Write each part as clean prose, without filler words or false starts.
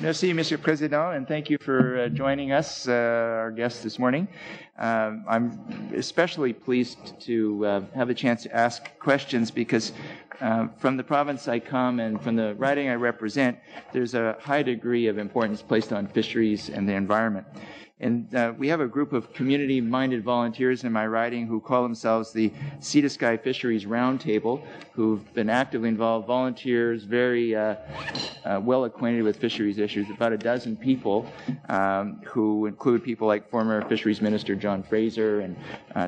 Merci, monsieur président, and thank you for joining us, our guests this morning. I'm especially pleased to have a chance to ask questions because from the province I come and from the riding I represent, there's a high degree of importance placed on fisheries and the environment. And we have a group of community-minded volunteers in my riding who call themselves the Sea to Sky Fisheries Roundtable, who've been actively involved, volunteers, very well acquainted with fisheries issues, about a dozen people who include people like former Fisheries Minister John Fraser and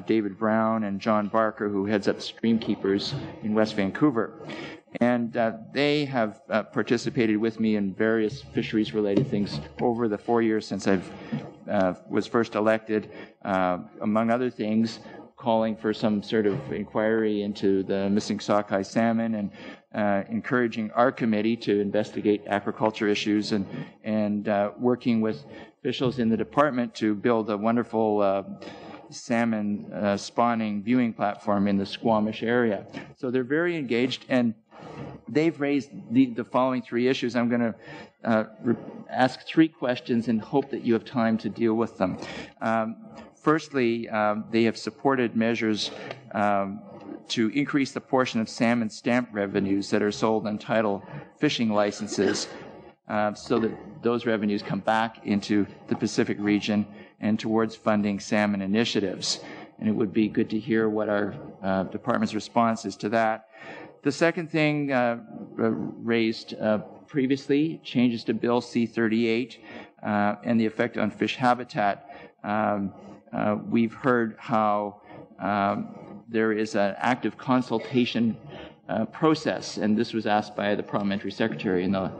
David Brown and John Barker, who heads up Streamkeepers in West Vancouver. And they have participated with me in various fisheries-related things over the 4 years since I've was first elected, among other things, calling for some sort of inquiry into the missing sockeye salmon and encouraging our committee to investigate aquaculture issues and working with officials in the department to build a wonderful salmon spawning viewing platform in the Squamish area. So they're very engaged, and they've raised the following three issues. I'm going to ask three questions and hope that you have time to deal with them. Firstly, they have supported measures to increase the portion of salmon stamp revenues that are sold on tidal fishing licenses so that those revenues come back into the Pacific region and towards funding salmon initiatives. And it would be good to hear what our department's response is to that. The second thing raised previously, changes to Bill C-38 and the effect on fish habitat. We've heard how there is an active consultation process, and this was asked by the parliamentary secretary in the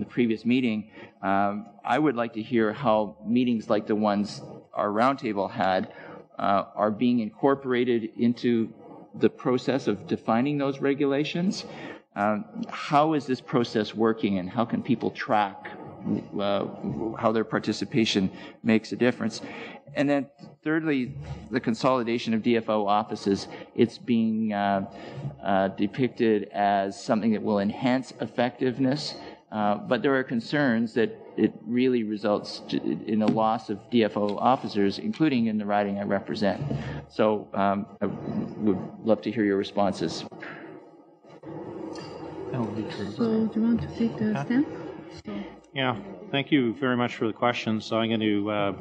previous meeting. I would like to hear how meetings like the ones our roundtable had are being incorporated into the process of defining those regulations. How is this process working, and how can people track how their participation makes a difference? And then thirdly, the consolidation of DFO offices. It's being depicted as something that will enhance effectiveness, but there are concerns that it really results in a loss of DFO officers, including in the riding I represent. So I would love to hear your responses. So do you want to take the stand? Yeah, thank you very much for the question. So I'm going to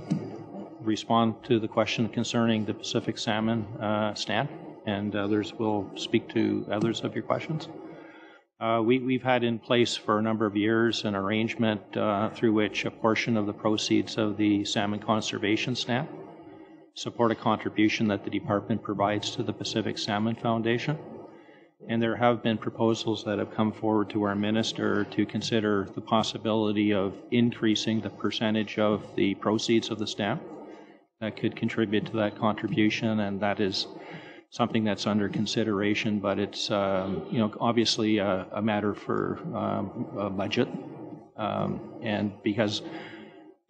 respond to the question concerning the Pacific salmon stand, and others will speak to others of your questions. We've had in place for a number of years an arrangement through which a portion of the proceeds of the salmon conservation stamp support a contribution that the department provides to the Pacific Salmon Foundation. And there have been proposals that have come forward to our minister to consider the possibility of increasing the percentage of the proceeds of the stamp that could contribute to that contribution, and that is something that's under consideration, but it's obviously a matter for a budget, and because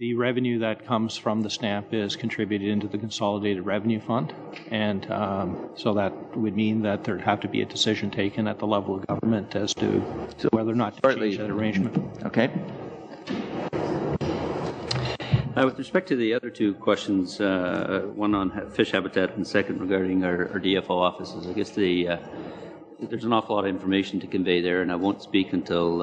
the revenue that comes from the stamp is contributed into the Consolidated Revenue Fund, and so that would mean that there'd have to be a decision taken at the level of government as to whether or not to change that arrangement. Okay. With respect to the other two questions, one on fish habitat and second regarding our DFO offices, I guess there's an awful lot of information to convey there, and I won't speak until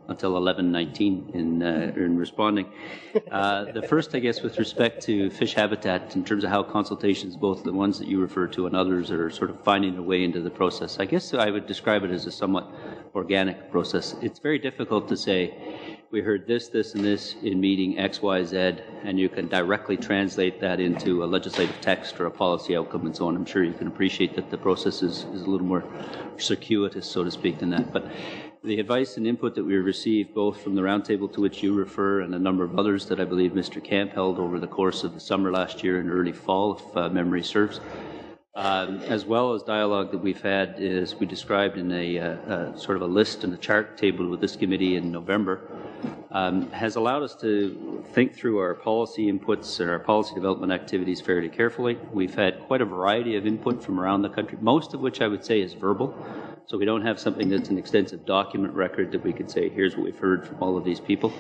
11:19 in responding. The first, I guess, with respect to fish habitat, in terms of how consultations, both the ones that you refer to and others, are sort of finding their way into the process, I guess I would describe it as a somewhat organic process. It's very difficult to say, we heard this, this, and this in meeting X, Y, Z, and you can directly translate that into a legislative text or a policy outcome and so on. I'm sure you can appreciate that the process is a little more circuitous, so to speak, than that. But the advice and input that we received, both from the roundtable to which you refer and a number of others that I believe Mr. Camp held over the course of the summer last year and early fall, if memory serves, as well as dialogue that we've had, is we described in a sort of a list and a chart table with this committee in November, has allowed us to think through our policy inputs and our policy development activities fairly carefully. We've had quite a variety of input from around the country, most of which I would say is verbal. So we don't have something that's an extensive document record that we could say, here's what we've heard from all of these people.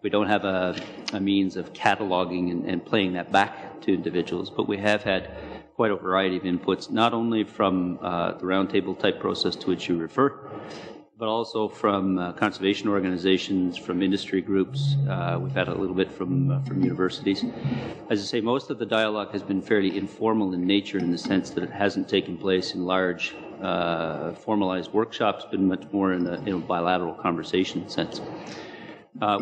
We don't have a means of cataloging and playing that back to individuals, but we have had quite a variety of inputs, not only from the roundtable type process to which you refer, but also from conservation organizations, from industry groups. We've had a little bit from universities. As I say, most of the dialogue has been fairly informal in nature, in the sense that it hasn't taken place in large formalized workshops, but much more in a bilateral conversation sense.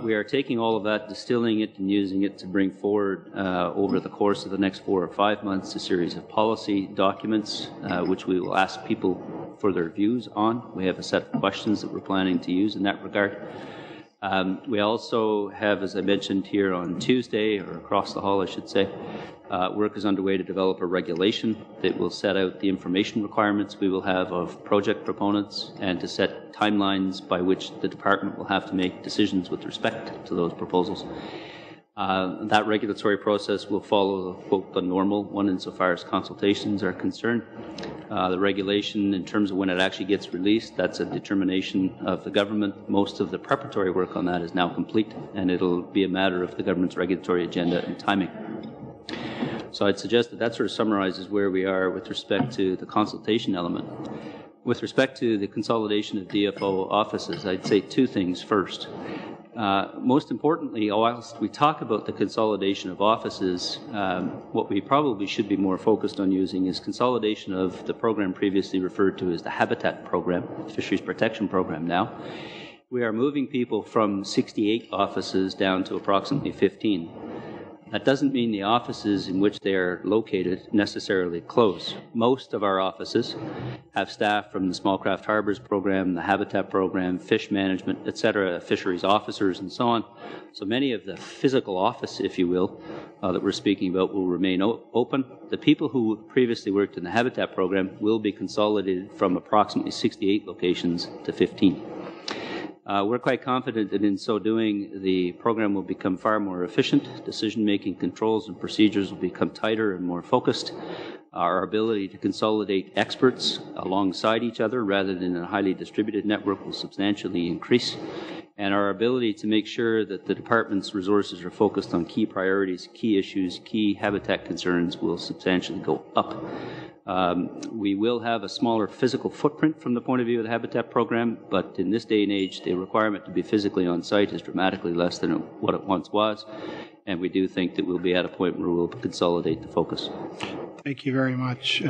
We are taking all of that, distilling it, and using it to bring forward over the course of the next 4 or 5 months a series of policy documents, which we will ask people for their views on. We have a set of questions that we're planning to use in that regard. We also have, as I mentioned here on Tuesday, or across the hall I should say, work is underway to develop a regulation that will set out the information requirements we will have of project proponents, and to set timelines by which the department will have to make decisions with respect to those proposals. That regulatory process will follow, quote, the normal one insofar as consultations are concerned. The regulation, in terms of when it actually gets released, that's a determination of the government. Most of the preparatory work on that is now complete, and it'll be a matter of the government's regulatory agenda and timing. So I'd suggest that that sort of summarizes where we are with respect to the consultation element. With respect to the consolidation of DFO offices, I'd say 2 things first. Most importantly, whilst we talk about the consolidation of offices, what we probably should be more focused on using is consolidation of the program previously referred to as the Habitat Program, Fisheries Protection Program now. We are moving people from 68 offices down to approximately 15. That doesn't mean the offices in which they are located necessarily close. Most of our offices have staff from the Small Craft Harbors Program, the Habitat Program, fish management, etc., fisheries officers, and so on. So many of the physical office, if you will, that we're speaking about will remain open. The people who previously worked in the Habitat Program will be consolidated from approximately 68 locations to 15. We're quite confident that in so doing, the program will become far more efficient, decision-making controls and procedures will become tighter and more focused. Our ability to consolidate experts alongside each other rather than in a highly distributed network will substantially increase. And our ability to make sure that the department's resources are focused on key priorities, key issues, key habitat concerns will substantially go up. We will have a smaller physical footprint from the point of view of the Habitat Program, but in this day and age, the requirement to be physically on site is dramatically less than what it once was, and we do think that we'll be at a point where we'll consolidate the focus. Thank you very much.